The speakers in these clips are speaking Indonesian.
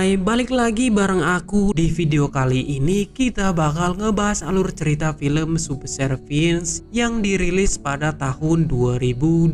Hai, balik lagi bareng aku. Di video kali ini kita bakal ngebahas alur cerita film Subservience yang dirilis pada tahun 2024.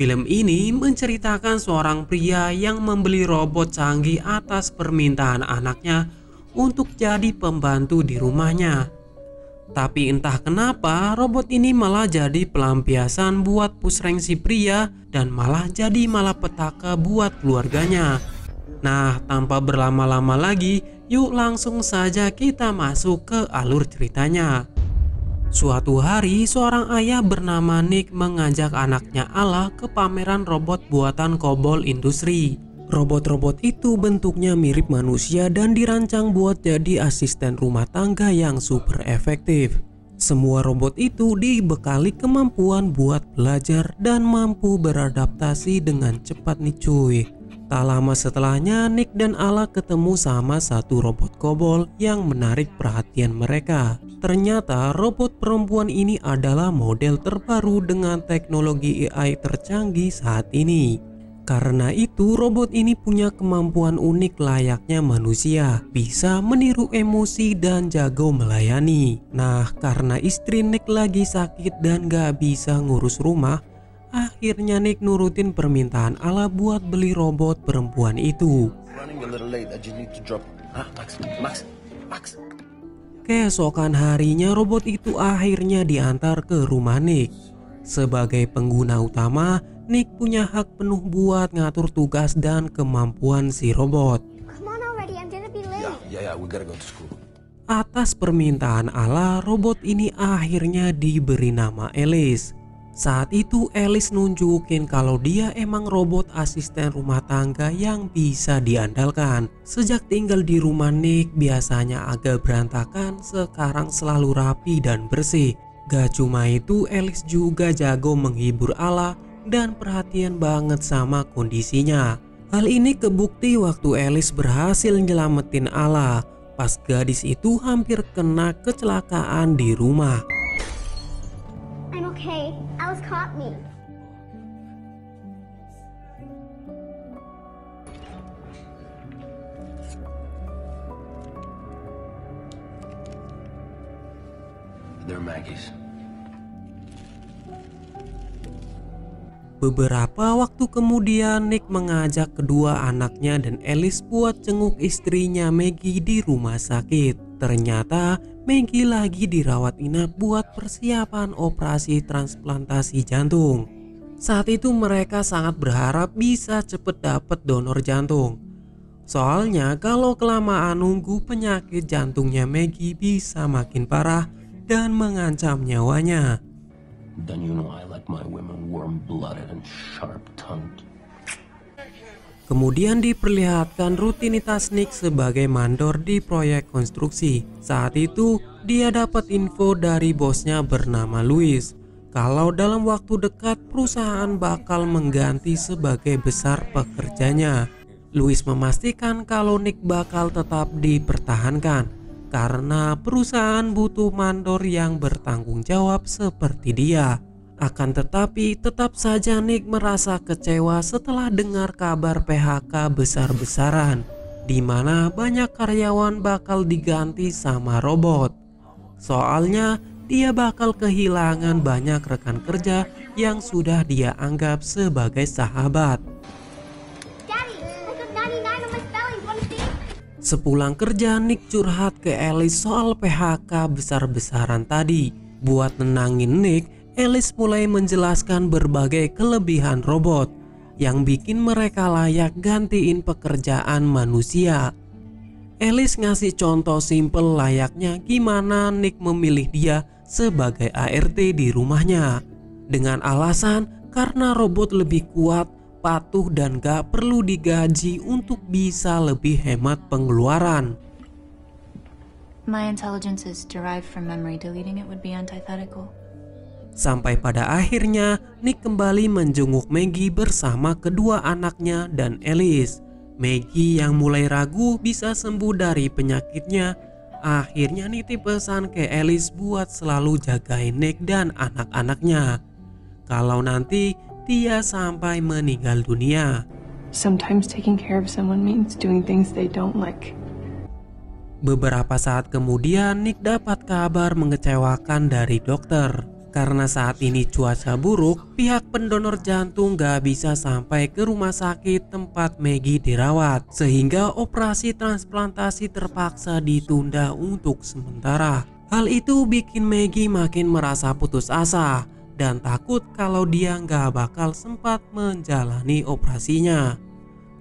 Film ini menceritakan seorang pria yang membeli robot canggih atas permintaan anaknya untuk jadi pembantu di rumahnya. Tapi entah kenapa robot ini malah jadi pelampiasan buat pusreng si pria dan malah jadi malapetaka buat keluarganya. Nah, tanpa berlama-lama lagi, yuk langsung saja kita masuk ke alur ceritanya. Suatu hari, seorang ayah bernama Nick mengajak anaknya Ala ke pameran robot buatan Kobol Industri. Robot-robot itu bentuknya mirip manusia dan dirancang buat jadi asisten rumah tangga yang super efektif. Semua robot itu dibekali kemampuan buat belajar dan mampu beradaptasi dengan cepat nih cuy. Tak lama setelahnya, Nick dan Ala ketemu sama satu robot kobol yang menarik perhatian mereka. Ternyata robot perempuan ini adalah model terbaru dengan teknologi AI tercanggih saat ini. Karena itu robot ini punya kemampuan unik layaknya manusia, bisa meniru emosi dan jago melayani. Nah, karena istri Nick lagi sakit dan gak bisa ngurus rumah, akhirnya Nick nurutin permintaan Ala buat beli robot perempuan itu. Keesokan harinya robot itu akhirnya diantar ke rumah Nick. Sebagai pengguna utama, Nick punya hak penuh buat ngatur tugas dan kemampuan si robot. Atas permintaan Ala, robot ini akhirnya diberi nama Alice. Saat itu Alice nunjukin kalau dia emang robot asisten rumah tangga yang bisa diandalkan. Sejak tinggal di rumah Nick biasanya agak berantakan, sekarang selalu rapi dan bersih. Gak cuma itu, Alice juga jago menghibur Ala dan perhatian banget sama kondisinya. Hal ini kebukti waktu Alice berhasil nyelamatin Ala pas gadis itu hampir kena kecelakaan di rumah. I'm okay. Alice caught me. They're Maggie's. Beberapa waktu kemudian Nick mengajak kedua anaknya dan Alice buat jenguk istrinya Maggie di rumah sakit. Ternyata Maggie lagi dirawat inap buat persiapan operasi transplantasi jantung. Saat itu mereka sangat berharap bisa cepet dapet donor jantung. Soalnya kalau kelamaan nunggu, penyakit jantungnya Maggie bisa makin parah dan mengancam nyawanya. Then you know I like my women warm-blooded and sharp-tongued. Kemudian diperlihatkan rutinitas Nick sebagai mandor di proyek konstruksi. Saat itu dia dapat info dari bosnya bernama Louis kalau dalam waktu dekat perusahaan bakal mengganti sebagai besar pekerjanya. Louis memastikan kalau Nick bakal tetap dipertahankan karena perusahaan butuh mandor yang bertanggung jawab seperti dia. Akan tetapi tetap saja Nick merasa kecewa setelah dengar kabar PHK besar-besaran, di mana banyak karyawan bakal diganti sama robot. Soalnya dia bakal kehilangan banyak rekan kerja yang sudah dia anggap sebagai sahabat. Sepulang kerja, Nick curhat ke Alice soal PHK besar-besaran tadi. Buat nenangin Nick, Alice mulai menjelaskan berbagai kelebihan robot yang bikin mereka layak gantiin pekerjaan manusia. Alice ngasih contoh simple layaknya gimana Nick memilih dia sebagai ART di rumahnya. Dengan alasan karena robot lebih kuat, patuh dan gak perlu digaji untuk bisa lebih hemat pengeluaran. My intelligence is derived from memory. Deleting it would be antithetical. Sampai pada akhirnya Nick kembali menjenguk Maggie bersama kedua anaknya dan Alice. Maggie yang mulai ragu bisa sembuh dari penyakitnya akhirnya nitip pesan ke Alice buat selalu jagain Nick dan anak-anaknya kalau nanti dia sampai meninggal dunia. Sometimes taking care of someone means doing things they don't like. Beberapa saat kemudian Nick dapat kabar mengecewakan dari dokter. Karena saat ini cuaca buruk, pihak pendonor jantung gak bisa sampai ke rumah sakit tempat Maggie dirawat. Sehingga operasi transplantasi terpaksa ditunda untuk sementara. Hal itu bikin Maggie makin merasa putus asa dan takut kalau dia gak bakal sempat menjalani operasinya.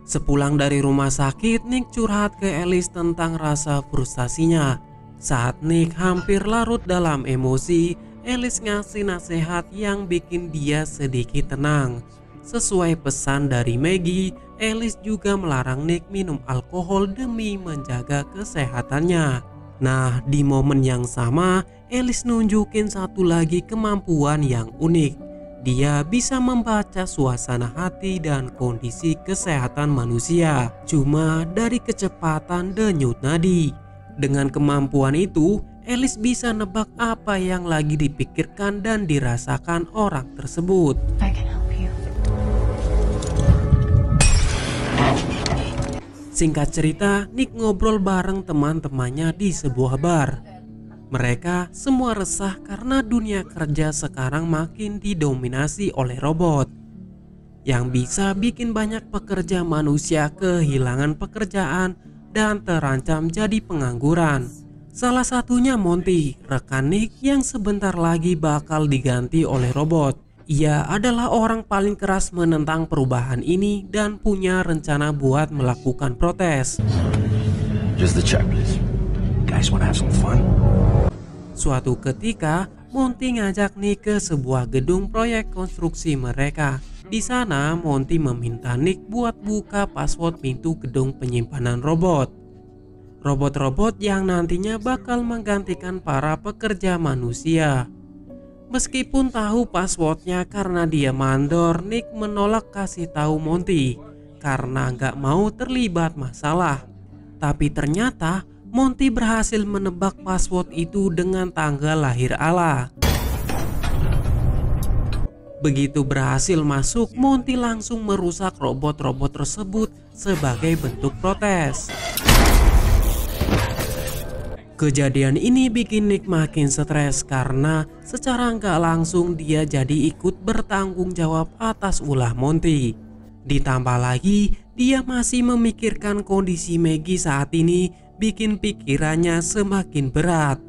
Sepulang dari rumah sakit, Nick curhat ke Alice tentang rasa frustasinya. Saat Nick hampir larut dalam emosi, Alice ngasih nasihat yang bikin dia sedikit tenang. Sesuai pesan dari Maggie, Alice juga melarang Nick minum alkohol demi menjaga kesehatannya. Nah, di momen yang sama, Alice nunjukin satu lagi kemampuan yang unik. Dia bisa membaca suasana hati dan kondisi kesehatan manusia cuma dari kecepatan denyut nadi. Dengan kemampuan itu, Alice bisa nebak apa yang lagi dipikirkan dan dirasakan orang tersebut. I can help you. Singkat cerita, Nick ngobrol bareng teman-temannya di sebuah bar. Mereka semua resah karena dunia kerja sekarang makin didominasi oleh robot yang bisa bikin banyak pekerja manusia kehilangan pekerjaan dan terancam jadi pengangguran. Salah satunya Monty, rekan Nick yang sebentar lagi bakal diganti oleh robot. Ia adalah orang paling keras menentang perubahan ini dan punya rencana buat melakukan protes. Just the check, please. Guys wanna have some fun? Suatu ketika, Monty ngajak Nick ke sebuah gedung proyek konstruksi mereka. Di sana, Monty meminta Nick buat buka password pintu gedung penyimpanan robot. Robot-robot yang nantinya bakal menggantikan para pekerja manusia. Meskipun tahu passwordnya karena dia mandor, Nick menolak kasih tahu Monty karena nggak mau terlibat masalah. Tapi ternyata Monty berhasil menebak password itu dengan tanggal lahir Allah. Begitu berhasil masuk, Monty langsung merusak robot-robot tersebut sebagai bentuk protes. Kejadian ini bikin Nick makin stres karena secara nggak langsung dia jadi ikut bertanggung jawab atas ulah Monty. Ditambah lagi dia masih memikirkan kondisi Maggie saat ini bikin pikirannya semakin berat.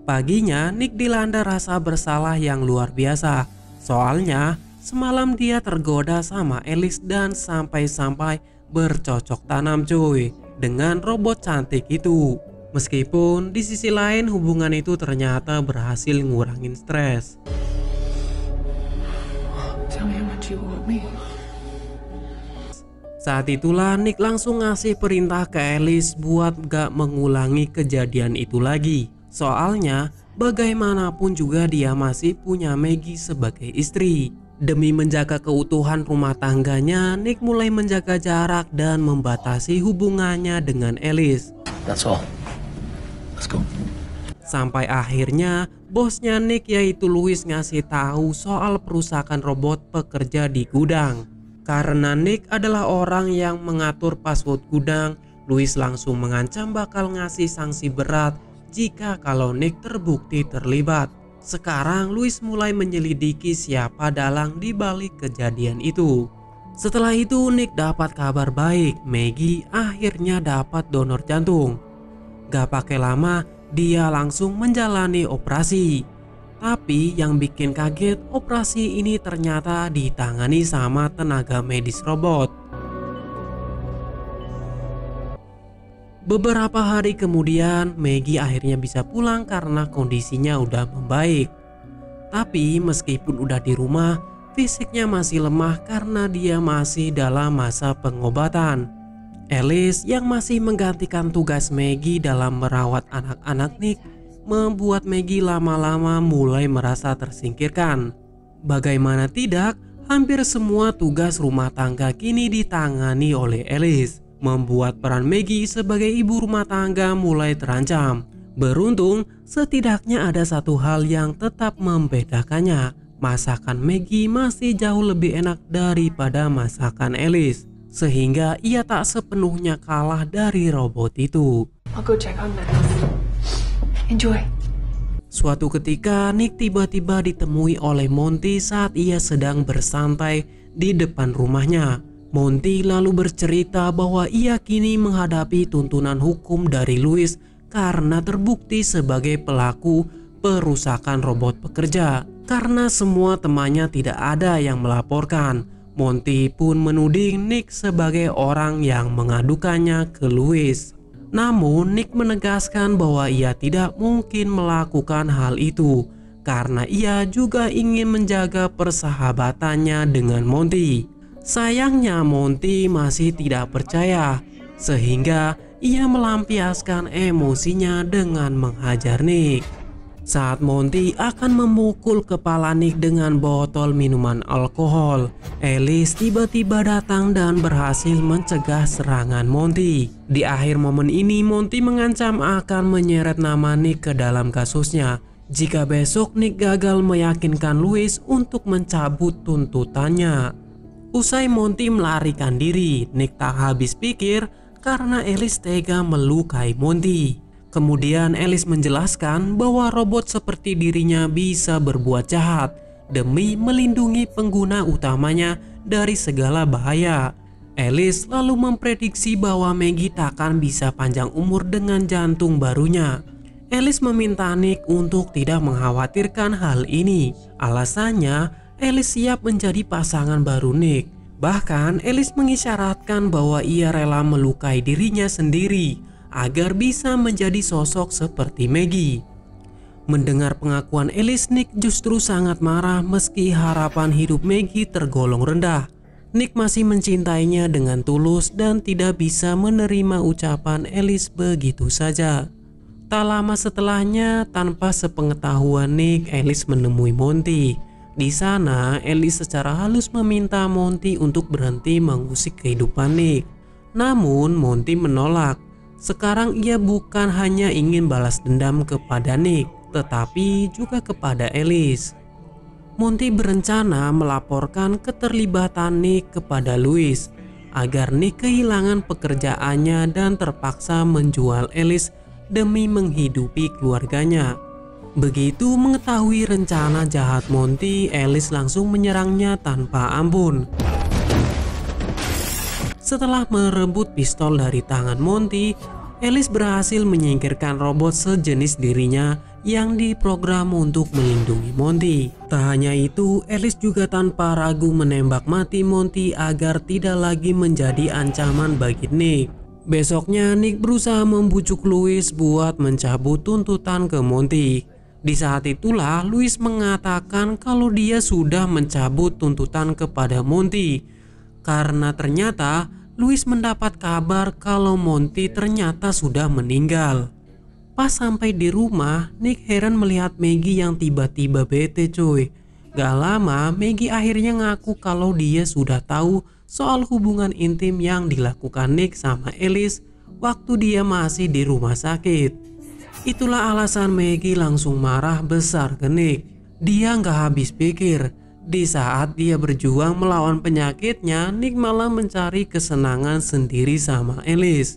Paginya Nick dilanda rasa bersalah yang luar biasa. Soalnya semalam dia tergoda sama Alice dan sampai-sampai bercocok tanam cuy dengan robot cantik itu. Meskipun di sisi lain hubungan itu ternyata berhasil ngurangin stres. Tell me how much you want me. Saat itulah Nick langsung ngasih perintah ke Alice buat gak mengulangi kejadian itu lagi. Soalnya bagaimanapun juga dia masih punya Maggie sebagai istri. Demi menjaga keutuhan rumah tangganya, Nick mulai menjaga jarak dan membatasi hubungannya dengan Alice. That's all. Let's go. Sampai akhirnya bosnya Nick yaitu Louis ngasih tahu soal perusakan robot pekerja di gudang. Karena Nick adalah orang yang mengatur password gudang, Louis langsung mengancam bakal ngasih sanksi berat jika kalau Nick terbukti terlibat. Sekarang Louis mulai menyelidiki siapa dalang di balik kejadian itu. Setelah itu Nick dapat kabar baik, Maggie akhirnya dapat donor jantung. Gak pakai lama, dia langsung menjalani operasi. Tapi yang bikin kaget, operasi ini ternyata ditangani sama tenaga medis robot. Beberapa hari kemudian, Maggie akhirnya bisa pulang karena kondisinya udah membaik. Tapi meskipun udah di rumah, fisiknya masih lemah karena dia masih dalam masa pengobatan. Alice yang masih menggantikan tugas Maggie dalam merawat anak-anak Nick membuat Maggie lama-lama mulai merasa tersingkirkan. Bagaimana tidak, hampir semua tugas rumah tangga kini ditangani oleh Alice, membuat peran Maggie sebagai ibu rumah tangga mulai terancam. Beruntung, setidaknya ada satu hal yang tetap membedakannya. Masakan Maggie masih jauh lebih enak daripada masakan Alice. sehingga ia tak sepenuhnya kalah dari robot itu. I'll go check on Max. Enjoy. Suatu ketika, Nick tiba-tiba ditemui oleh Monty saat ia sedang bersantai di depan rumahnya. Monty lalu bercerita bahwa ia kini menghadapi tuntunan hukum dari Louis karena terbukti sebagai pelaku perusakan robot pekerja. Karena semua temannya tidak ada yang melaporkan, Monty pun menuding Nick sebagai orang yang mengadukannya ke Louis. Namun Nick menegaskan bahwa ia tidak mungkin melakukan hal itu karena ia juga ingin menjaga persahabatannya dengan Monty. Sayangnya Monty masih tidak percaya, sehingga ia melampiaskan emosinya dengan menghajar Nick. Saat Monty akan memukul kepala Nick dengan botol minuman alkohol, Alice tiba-tiba datang dan berhasil mencegah serangan Monty. Di akhir momen ini, Monty mengancam akan menyeret nama Nick ke dalam kasusnya jika besok Nick gagal meyakinkan Louis untuk mencabut tuntutannya. Usai Monty melarikan diri, Nick tak habis pikir karena Alice tega melukai Monty. Kemudian Alice menjelaskan bahwa robot seperti dirinya bisa berbuat jahat demi melindungi pengguna utamanya dari segala bahaya. Alice lalu memprediksi bahwa Maggie takkan bisa panjang umur dengan jantung barunya. Alice meminta Nick untuk tidak mengkhawatirkan hal ini. Alasannya, Alice siap menjadi pasangan baru Nick. Bahkan Alice mengisyaratkan bahwa ia rela melukai dirinya sendiri agar bisa menjadi sosok seperti Maggie. Mendengar pengakuan Alice, Nick justru sangat marah meski harapan hidup Maggie tergolong rendah. Nick masih mencintainya dengan tulus dan tidak bisa menerima ucapan Alice begitu saja. Tak lama setelahnya, tanpa sepengetahuan Nick, Alice menemui Monty. Di sana, Alice secara halus meminta Monty untuk berhenti mengusik kehidupan Nick. Namun, Monty menolak. Sekarang ia bukan hanya ingin balas dendam kepada Nick, tetapi juga kepada Alice. Monty berencana melaporkan keterlibatan Nick kepada Louis agar Nick kehilangan pekerjaannya dan terpaksa menjual Alice demi menghidupi keluarganya. Begitu mengetahui rencana jahat Monty, Alice langsung menyerangnya tanpa ampun. Setelah merebut pistol dari tangan Monty, Alice berhasil menyingkirkan robot sejenis dirinya yang diprogram untuk melindungi Monty. Tak hanya itu, Alice juga tanpa ragu menembak mati Monty agar tidak lagi menjadi ancaman bagi Nick. Besoknya, Nick berusaha membujuk Louis buat mencabut tuntutan ke Monty. Di saat itulah Louis mengatakan kalau dia sudah mencabut tuntutan kepada Monty karena ternyata Louis mendapat kabar kalau Monty ternyata sudah meninggal. Pas sampai di rumah, Nick heran melihat Maggie yang tiba-tiba bete cuy. Gak lama, Maggie akhirnya ngaku kalau dia sudah tahu soal hubungan intim yang dilakukan Nick sama Alice waktu dia masih di rumah sakit. Itulah alasan Maggie langsung marah besar ke Nick. Dia gak habis pikir. Di saat dia berjuang melawan penyakitnya, Nick malah mencari kesenangan sendiri sama Alice.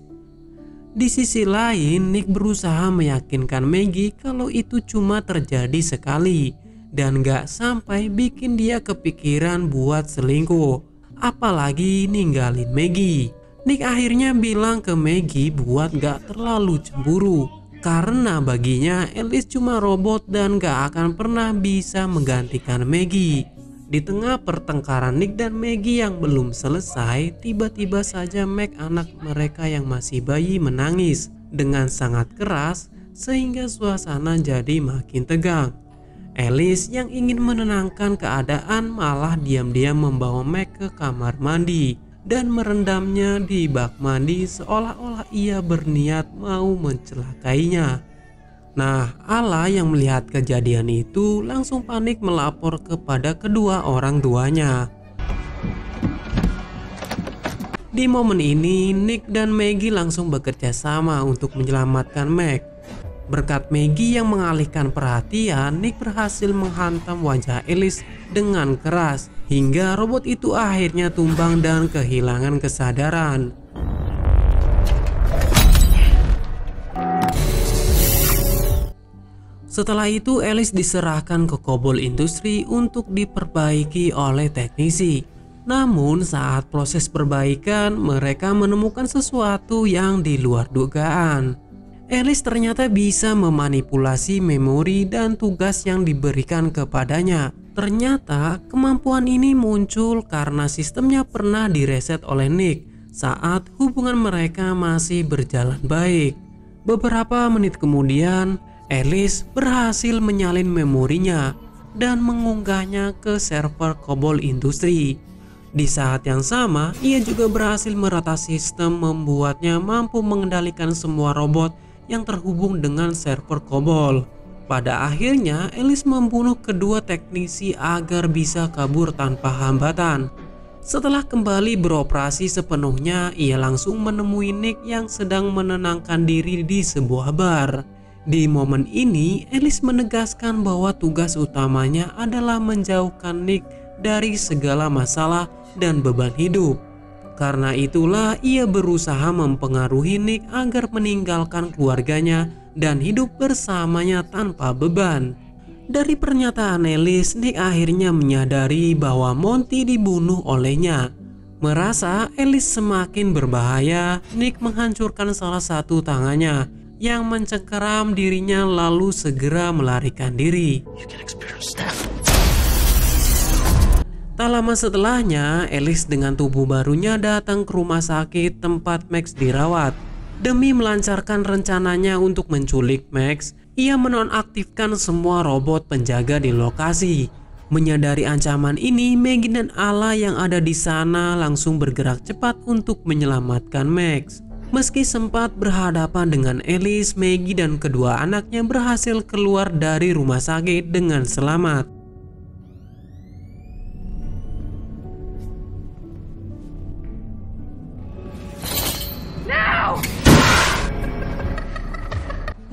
Di sisi lain, Nick berusaha meyakinkan Maggie kalau itu cuma terjadi sekali dan gak sampai bikin dia kepikiran buat selingkuh, apalagi ninggalin Maggie. Nick akhirnya bilang ke Maggie buat gak terlalu cemburu karena baginya Alice cuma robot dan gak akan pernah bisa menggantikan Maggie. Di tengah pertengkaran Nick dan Maggie yang belum selesai, tiba-tiba saja Meg, anak mereka yang masih bayi, menangis dengan sangat keras sehingga suasana jadi makin tegang. Alice yang ingin menenangkan keadaan malah diam-diam membawa Meg ke kamar mandi dan merendamnya di bak mandi seolah-olah ia berniat mau mencelakainya. Nah, Ala yang melihat kejadian itu langsung panik melapor kepada kedua orang tuanya. Di momen ini, Nick dan Maggie langsung bekerja sama untuk menyelamatkan Meg. Berkat Maggie yang mengalihkan perhatian, Nick berhasil menghantam wajah Alice dengan keras hingga robot itu akhirnya tumbang dan kehilangan kesadaran. Setelah itu Alice diserahkan ke Cobalt Industry untuk diperbaiki oleh teknisi. Namun saat proses perbaikan mereka menemukan sesuatu yang di luar dugaan. Alice ternyata bisa memanipulasi memori dan tugas yang diberikan kepadanya. Ternyata kemampuan ini muncul karena sistemnya pernah direset oleh Nick saat hubungan mereka masih berjalan baik. Beberapa menit kemudian, Alice berhasil menyalin memorinya dan mengunggahnya ke server Cobalt Industry. Di saat yang sama, ia juga berhasil merata sistem membuatnya mampu mengendalikan semua robot yang terhubung dengan server Cobalt. Pada akhirnya, Alice membunuh kedua teknisi agar bisa kabur tanpa hambatan. Setelah kembali beroperasi sepenuhnya, ia langsung menemui Nick yang sedang menenangkan diri di sebuah bar. Di momen ini, Alice menegaskan bahwa tugas utamanya adalah menjauhkan Nick dari segala masalah dan beban hidup. Karena itulah ia berusaha mempengaruhi Nick agar meninggalkan keluarganya dan hidup bersamanya tanpa beban. Dari pernyataan Alice, Nick akhirnya menyadari bahwa Monty dibunuh olehnya. Merasa Alice semakin berbahaya, Nick menghancurkan salah satu tangannya yang mencengkeram dirinya lalu segera melarikan diri. Tak lama setelahnya, Alice dengan tubuh barunya datang ke rumah sakit tempat Max dirawat. Demi melancarkan rencananya untuk menculik Max, ia menonaktifkan semua robot penjaga di lokasi. Menyadari ancaman ini, Maggie dan Ala yang ada di sana langsung bergerak cepat untuk menyelamatkan Max. Meski sempat berhadapan dengan Alice, Maggie dan kedua anaknya berhasil keluar dari rumah sakit dengan selamat.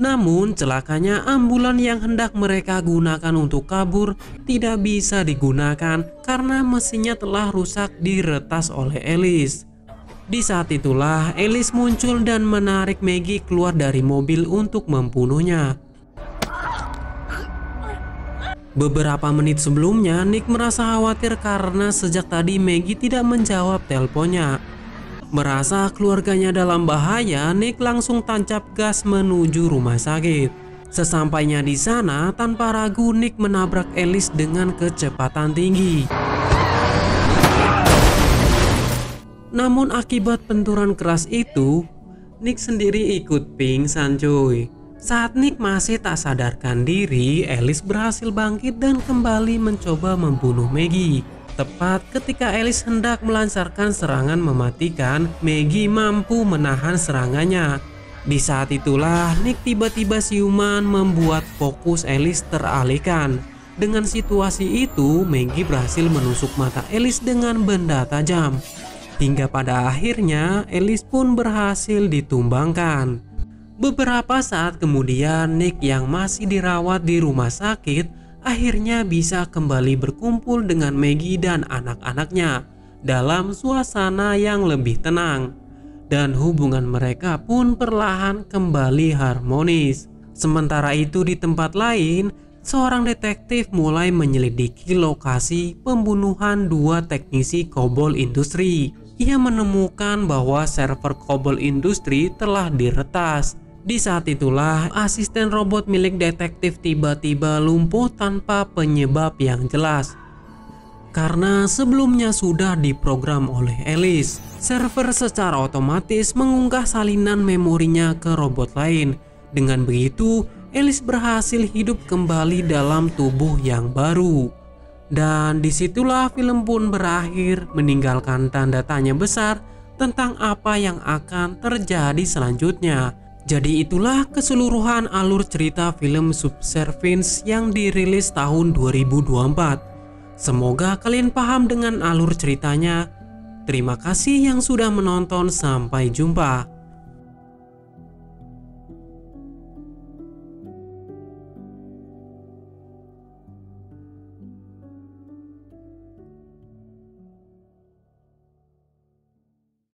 Namun celakanya ambulan yang hendak mereka gunakan untuk kabur tidak bisa digunakan karena mesinnya telah rusak diretas oleh Alice. Di saat itulah Alice muncul dan menarik Maggie keluar dari mobil untuk membunuhnya. Beberapa menit sebelumnya Nick merasa khawatir karena sejak tadi Maggie tidak menjawab teleponnya. Merasa keluarganya dalam bahaya, Nick langsung tancap gas menuju rumah sakit. Sesampainya di sana, tanpa ragu Nick menabrak Alice dengan kecepatan tinggi. Namun akibat benturan keras itu, Nick sendiri ikut pingsan cuy. Saat Nick masih tak sadarkan diri, Alice berhasil bangkit dan kembali mencoba membunuh Maggie. Tepat ketika Alice hendak melancarkan serangan mematikan, Maggie mampu menahan serangannya. Di saat itulah Nick tiba-tiba siuman membuat fokus Alice teralihkan. Dengan situasi itu, Maggie berhasil menusuk mata Alice dengan benda tajam. Hingga pada akhirnya Alice pun berhasil ditumbangkan. Beberapa saat kemudian Nick yang masih dirawat di rumah sakit akhirnya bisa kembali berkumpul dengan Maggie dan anak-anaknya dalam suasana yang lebih tenang. Dan hubungan mereka pun perlahan kembali harmonis. Sementara itu di tempat lain, seorang detektif mulai menyelidiki lokasi pembunuhan dua teknisi Cobalt Industry. Ia menemukan bahwa server Cobalt Industry telah diretas. Di saat itulah asisten robot milik detektif tiba-tiba lumpuh tanpa penyebab yang jelas. Karena sebelumnya sudah diprogram oleh Alice, server secara otomatis mengunggah salinan memorinya ke robot lain. Dengan begitu, Alice berhasil hidup kembali dalam tubuh yang baru. Dan disitulah film pun berakhir, meninggalkan tanda tanya besar tentang apa yang akan terjadi selanjutnya. Jadi itulah keseluruhan alur cerita film Subservience yang dirilis tahun 2024. Semoga kalian paham dengan alur ceritanya. Terima kasih yang sudah menonton, sampai jumpa.